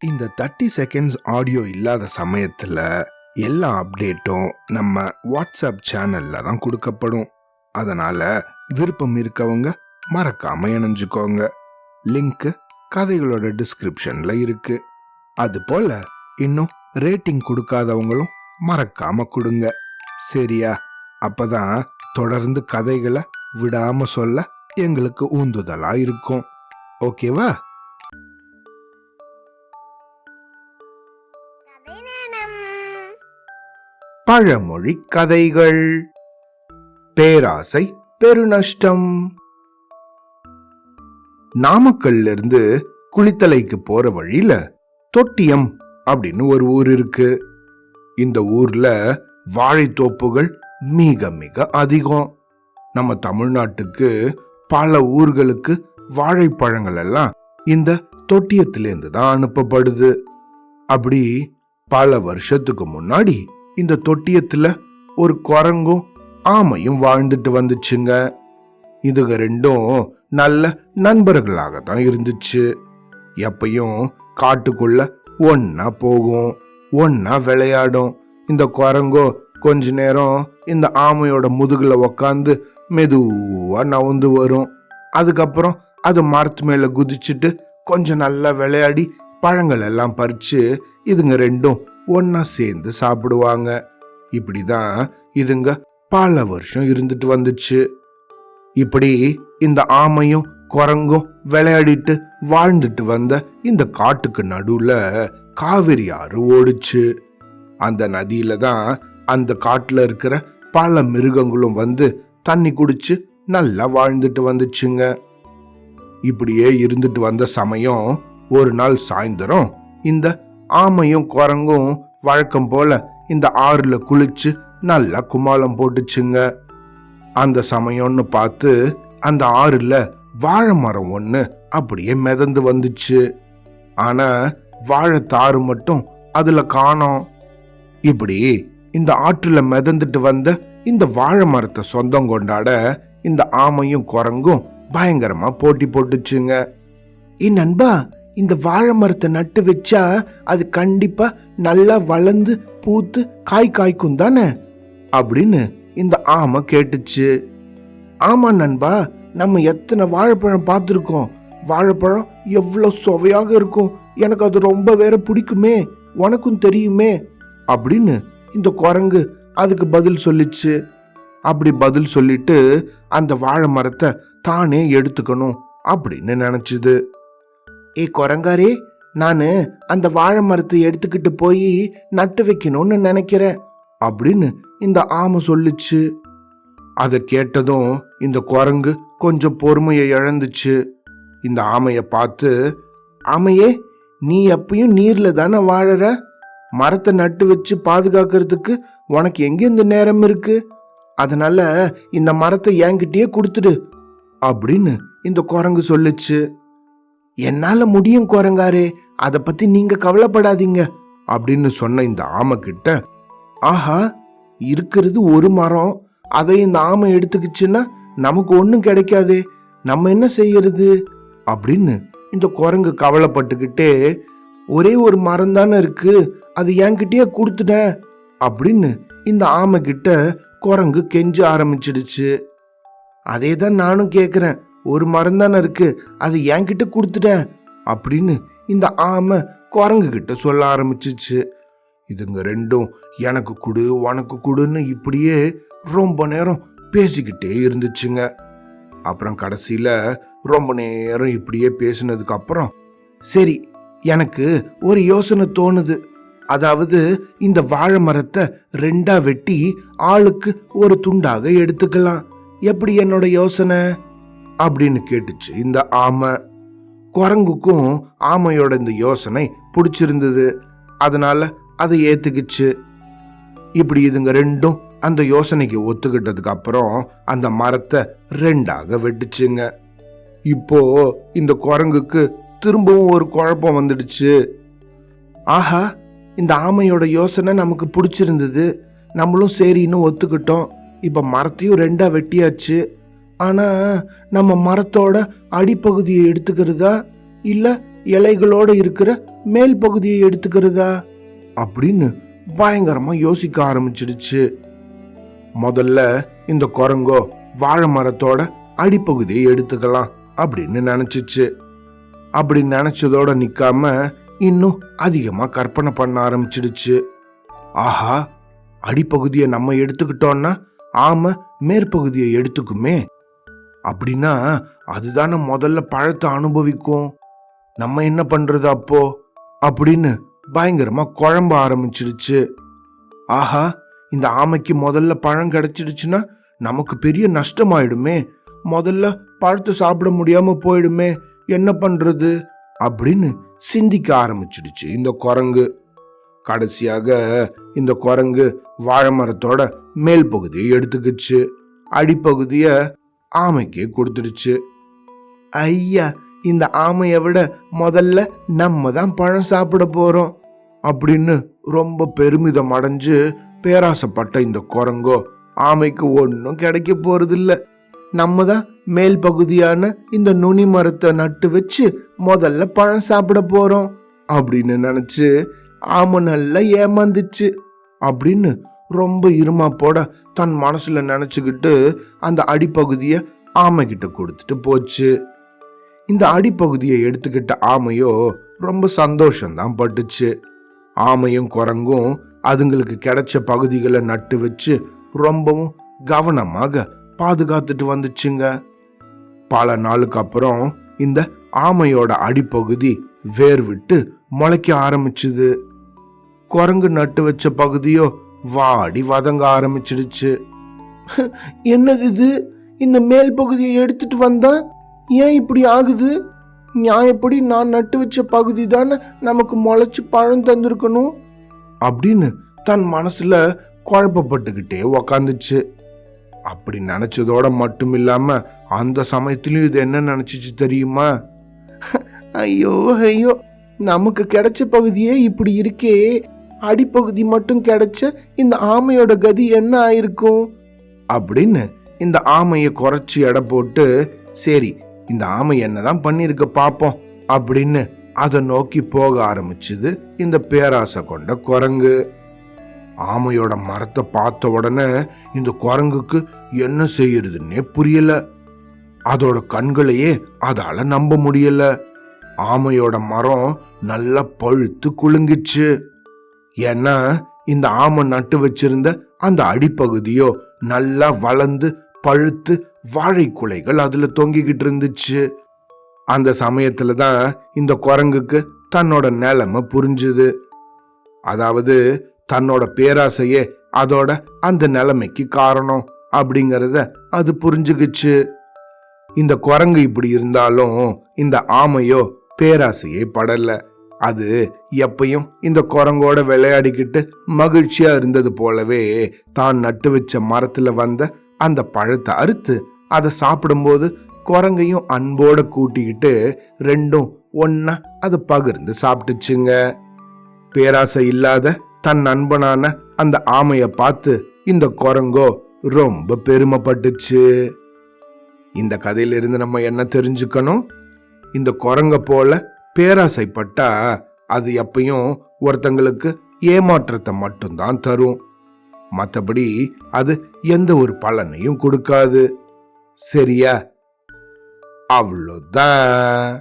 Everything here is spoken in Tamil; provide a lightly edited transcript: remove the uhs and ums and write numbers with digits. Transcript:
இந்த 30 செகண்ட்ஸ் ஆடியோ இல்லாத சமயத்துல எல்லா அப்டேட்டும் நம்ம வாட்ஸ்அப் சேனல்ல தான் கொடுக்கப்படும். அதனால விருப்பம் இருக்கவங்க மறக்காம இணைஞ்சுக்கோங்க. லிங்க் கதைகளோட டிஸ்கிரிப்ஷன்ல இருக்கு. அது போல இன்னும் ரேட்டிங் கொடுக்காதவங்களும் மறக்காம கொடுங்க. சரியா? அப்பதான் தொடர்ந்து கதைகளை விடாம சொல்ல எங்களுக்கு ஊந்துதலா இருக்கும். ஓகேவா? பழமொழி கதைகள். பேராசை பெருநஷ்டம். நாமக்கல்ல இருந்து குளித்தலைக்கு போற வழியில தொட்டியம் அப்படின்னு ஒரு ஊர் இருக்கு. இந்த ஊர்ல வாழைத்தோப்புகள் மிக மிக அதிகம். நம்ம தமிழ்நாட்டுக்கு பல ஊர்களுக்கு வாழைப்பழங்கள் எல்லாம் இந்த தொட்டியத்திலேருந்து தான் அனுப்பப்படுது. அப்படி பல வருஷத்துக்கு முன்னாடி இந்த தொட்டியத்துல ஒரு குரங்கும் ஆமையும் வாழ்ந்துட்டு வந்துச்சுங்க. இதுங்க ரெண்டும் நல்ல நண்பர்களாக தான் இருந்துச்சு. எப்பயும் காட்டுக்குள்ள ஒன்னா போகும், ஒன்னா விளையாடும். இந்த குரங்கோ கொஞ்ச நேரம் இந்த ஆமையோட முதுகுல உக்காந்து மெதுவா நவுந்து வரும். அதுக்கப்புறம் அது மரத்து மேல குதிச்சுட்டு கொஞ்சம் நல்லா விளையாடி பழங்கள் எல்லாம் பறிச்சு இதுங்க ரெண்டும் ஒன்னா சேர்ந்து சாப்பிடுவாங்க. இப்படிதான் இதுங்க பல வருஷம் இருந்துட்டு வந்துச்சு. இப்படி இந்த ஆமையும் குரங்கும் விளையாடிட்டு வாழ்ந்துட்டு வந்த இந்த காட்டுக்கு நடுவுல காவிரி ஆறு ஓடுச்சு. அந்த நதியில தான் அந்த காட்டுல இருக்கிற பல மிருகங்களும் வந்து தண்ணி குடிச்சு நல்லா வாழ்ந்துட்டு வந்துச்சுங்க. இப்படியே இருந்துட்டு வந்த சமயம் ஒரு நாள் சாயந்தரம் இந்த ஆமையும் குரங்கும் வழக்கம் போல இந்த ஆறுல குளிச்சு நல்லா கும்மாளம் போட்டுச்சுங்க. அந்த சமயம்னு பார்த்து அந்த ஆறுல வாழை மரம் ஒண்ணு அப்படியே மிதந்து வந்துச்சு. ஆனா வாழைத்தாறு மட்டும் அதுல காணோம். இப்படி இந்த ஆற்றுல மிதந்துட்டு வந்த இந்த வாழை மரத்தை சொந்தம் கொண்டாட இந்த ஆமையும் குரங்கும் பயங்கரமா போட்டி போட்டுச்சுங்க. நண்பா, இந்த வாழை மரத்தை நட்டு வச்சா அது கண்டிப்பா நல்லா வளர்ந்து பூத்து காய் காய்க்கும் தானே அப்படின்னு இந்த ஆமை கேட்டுச்சு. ஆமா நண்பா, நம்ம எத்தனை வாழைப்பழம் பார்த்துருக்கோம். வாழைப்பழம் எவ்வளவு சுவையாக இருக்கும். எனக்கு அது ரொம்ப வேற பிடிக்குமே, உனக்கும் தெரியுமே அப்படின்னு இந்த குரங்கு அதுக்கு பதில் சொல்லிச்சு. அப்படி பதில் சொல்லிட்டு அந்த வாழை மரத்தை தானே எடுத்துக்கணும் அப்படின்னு நினைச்சுது. குரங்காரே, நானு அந்த வாழை மரத்தை எடுத்துக்கிட்டு போய் நட்டு வைக்கணும்னு நினைக்கிறேன் அப்படின்னு இந்த ஆமை சொல்லிச்சு. அதை கேட்டதும் இந்த குரங்கு கொஞ்சம் பொறுமையை இழந்துச்சு. இந்த ஆமைய பார்த்து, ஆமையே, நீ எப்பயும் நீர்ல தானே வாழற, மரத்தை நட்டு வச்சு பாதுகாக்கிறதுக்கு உனக்கு எங்க இந்த நேரம் இருக்கு? அதனால இந்த மரத்தை என்கிட்டயே கொடுத்துடு அப்படின்னு இந்த குரங்கு சொல்லுச்சு. என்னால முடியும் குரங்காரே, அதை பத்தி நீங்க கவலைப்படாதீங்க அப்படின்னு சொன்ன இந்த ஆமை கிட்ட, ஆஹா, இருக்கிறது ஒரு மரம், அதை இந்த ஆமை எடுத்துக்கிச்சுன்னா நமக்கு ஒன்னும் கிடைக்காதே, நம்ம என்ன செய்யறது அப்படின்னு இந்த குரங்கு கவலைப்பட்டுக்கிட்டே, ஒரே ஒரு மரம் தானே இருக்கு, அது என்கிட்டயே கொடுத்துட்டேன் அப்படின்னு இந்த ஆமை கிட்ட குரங்கு கெஞ்ச ஆரம்பிச்சிடுச்சு. அதே தான் நானும் கேக்குறேன், ஒரு மரம் தானே இருக்கு, அது என்கிட்ட கொடுத்துட்டேன் அப்படின்னு இந்த ஆமை குரங்கு கிட்ட சொல்ல ஆரம்பிச்சிச்சு. இதுங்க ரெண்டும் எனக்கு குடு உனக்கு குடுன்னு இப்படியே ரொம்ப நேரம் பேசிக்கிட்டே இருந்துச்சுங்க. அப்புறம் கடைசியில ரொம்ப நேரம் இப்படியே பேசினதுக்கு அப்புறம், சரி, எனக்கு ஒரு யோசனை தோணுது. அதாவது இந்த வாழை மரத்தை ரெண்டா வெட்டி ஆளுக்கு ஒரு துண்டாக எடுத்துக்கலாம். எப்படி என்னோட யோசனை அப்படின்னு கேட்டுச்சு இந்த ஆமை. குரங்குக்கும் ஆமையோட இந்த யோசனை பிடிச்சிருந்தது. அதனால அதை ஏத்துக்குச்சு. இப்படி இதுங்க ரெண்டும் அந்த யோசனைக்கு ஒத்துக்கிட்டதுக்கு அப்புறம் அந்த மரத்தை ரெண்டாக வெட்டுச்சுங்க. இப்போ இந்த குரங்குக்கு திரும்பவும் ஒரு குழப்பம் வந்துடுச்சு. ஆஹா, இந்த ஆமையோட யோசனை நமக்கு பிடிச்சிருந்தது, நம்மளும் சரின்னு ஒத்துக்கிட்டோம். இப்ப மரத்தையும் ரெண்டா வெட்டியாச்சு. ஆனா நம்ம மரத்தோட அடிப்பகுதியை எடுத்துக்கிறதா இல்ல இலைகளோட இருக்கிற மேல் பகுதியை எடுத்துக்கிறதா அப்படின்னு பயங்கரமா யோசிக்க ஆரம்பிச்சிடுச்சு. முதல்ல இந்த குரங்கோ வாழை மரத்தோட அடிப்பகுதியை எடுத்துக்கலாம் அப்படின்னு நினைச்சிச்சு. அப்படி நினைச்சதோட நிக்காம இன்னும் அதிகமா கற்பனை பண்ண ஆரம்பிச்சிடுச்சு. ஆஹா, அடிப்பகுதியை நம்ம எடுத்துக்கிட்டோம்னா ஆமை மேற்பகுதியை எடுத்துக்குமே, அப்படின்னா அதுதானே முதல்ல பழத்தை அனுபவிக்கும். நம்ம என்ன பண்றது அப்போ அப்படின்னு பயங்கரமா குழம்ப ஆரம்பிச்சிடுச்சு. ஆஹா, இந்த ஆமைக்கு முதல்ல பழம் கிடைச்சிடுச்சுன்னா நமக்கு பெரிய நஷ்டமாயிடுமே, முதல்ல பழத்தை சாப்பிட முடியாம போயிடுமே, என்ன பண்றது அப்படின்னு சிந்திக்க ஆரம்பிச்சிடுச்சு இந்த குரங்கு. கடைசியாக இந்த குரங்கு வாழை மரத்தோட மேல் பகுதியை எடுத்துக்கிச்சு, அடிப்பகுதிய ஆமைக்கே கொடுத்துடுச்சு. ஐயா, இந்த ஆமையை விட முதல்ல நம்ம தான் பழம் சாப்பிட போறோம் அப்படின்னு ரொம்ப பெருமிதம் அடைஞ்சு பேராசைப்பட்ட இந்த குரங்கோ ஆமைக்கு ஒன்னும் கிடைக்க போறதில்ல, நம்ம தான் மேல் பகுதியான இந்த நுனி மரத்தை நட்டு வச்சு முதல்ல பழம் சாப்பிட போறோம் அப்படின்னு நினைச்சு ஆமை நல்லா ஏமாந்துச்சு அப்படின்னு ரொம்ப இருமாப்போட தன் மனசுல நினைச்சுக்கிட்டு அந்த அடிப்பகுதிய ஆமை கிட்ட கொடுத்துட்டு போச்சு. இந்த அடிப்பகுதியை எடுத்துக்கிட்ட ஆமையோ ரொம்ப சந்தோஷம்தான் பட்டுச்சு. ஆமையும் குரங்கும் அதுங்களுக்கு கிடைச்ச பகுதிகளை நட்டு வச்சு ரொம்பவும் கவனமாக பாதுகாத்துட்டு வந்துச்சுங்க. பல நாளுக்கு அப்புறம் இந்த ஆமையோட அடிப்பகுதி வேர் விட்டு முளைக்க ஆரம்பிச்சுது. குரங்கு நட்டு வச்ச பகுதியோ வாடி வதங்க ஆரம்பிச்சிடுச்சு. என்னது இது, இந்த மேல் பகுதியை எடுத்துட்டு வந்தா ஏன் இப்படி ஆகுது? நியாயப்படி நான் நட்டு வச்ச பகுதி தானே நமக்கு முளைச்சு பழம் தந்திருக்கணும் அப்படின்னு தன் மனசுல குழப்பப்பட்டுக்கிட்டே உக்காந்துச்சு. அப்படி நினைச்சதோட மட்டும் இல்லாம அந்த சமயத்திலயும் இது என்ன நினைச்சிச்சு தெரியுமா? ஐயோ ஐயோ, நமக்கு கிடைச்ச பகுதியே இப்படி இருக்கே, அடிப்பகுதி மட்டும் கிடைச்ச இந்த ஆமையோட கதி என்ன ஆயிருக்கும் அப்படின்னு இந்த ஆமையை குறைச்சி எடை போட்டு, சரி இந்த ஆமை என்னதான் பண்ணிருக்க பாப்போம் அப்படின்னு அதை நோக்கி போக ஆரம்பிச்சுது இந்த பேராசை கொண்ட குரங்கு. ஆமையோட மரத்தை பார்த்த உடனே இந்த குரங்குக்கு என்ன செய்யறதுன்னே புரியல. அதோட கண்களையே அதால நம்ப முடியல. ஆமையோட மரம் நல்லா பழுத்து குலுங்கிச்சு. ஏன்னா இந்த ஆமை நட்டு வச்சிருந்த அந்த அடிப்பகுதியோ நல்லா வளர்ந்து பழுத்து வாழை குலைகள் அதுல தொங்கிக்கிட்டு இருந்துச்சு. அந்த சமயத்துல தான் இந்த குரங்குக்கு தன்னோட நிலைமை புரிஞ்சுது. அதாவது தன்னோட பேராசையே அதோட அந்த நிலைமைக்கு காரணம் அப்படிங்கறத அது புரிஞ்சுக்கிச்சு. இந்த குரங்கு இப்படி இருந்தாலும் இந்த ஆமையோ பேராசையே படல. அது எப்பயும் இந்த குரங்கோட விளையாடிக்கிட்டு மகிழ்ச்சியா இருந்தது போலவே தான் நட்டு வச்ச மரத்துல வந்த அந்த பழத்தை அறுத்து அதை சாப்பிடும்போது குரங்கையும் அன்போட கூட்டிக்கிட்டு ரெண்டும் ஒன்னா அதை பகிர்ந்து சாப்பிட்டுச்சுங்க. பேராசை இல்லாத தன் நண்பனான அந்த ஆமைய பார்த்து இந்த குரங்கோ ரொம்ப பெருமைப்பட்டுச்சு. இந்த கதையிலிருந்து நம்ம என்ன தெரிஞ்சுக்கணும்? இந்த குரங்க போல பேராசைப்பட்டா அது எப்பயும் ஒருத்தங்களுக்கு ஏமாற்றத்தை மட்டும்தான் தரும், மற்றபடி அது எந்த ஒரு பலனையும் கொடுக்காது. சரியா? அவ்வளோதான்.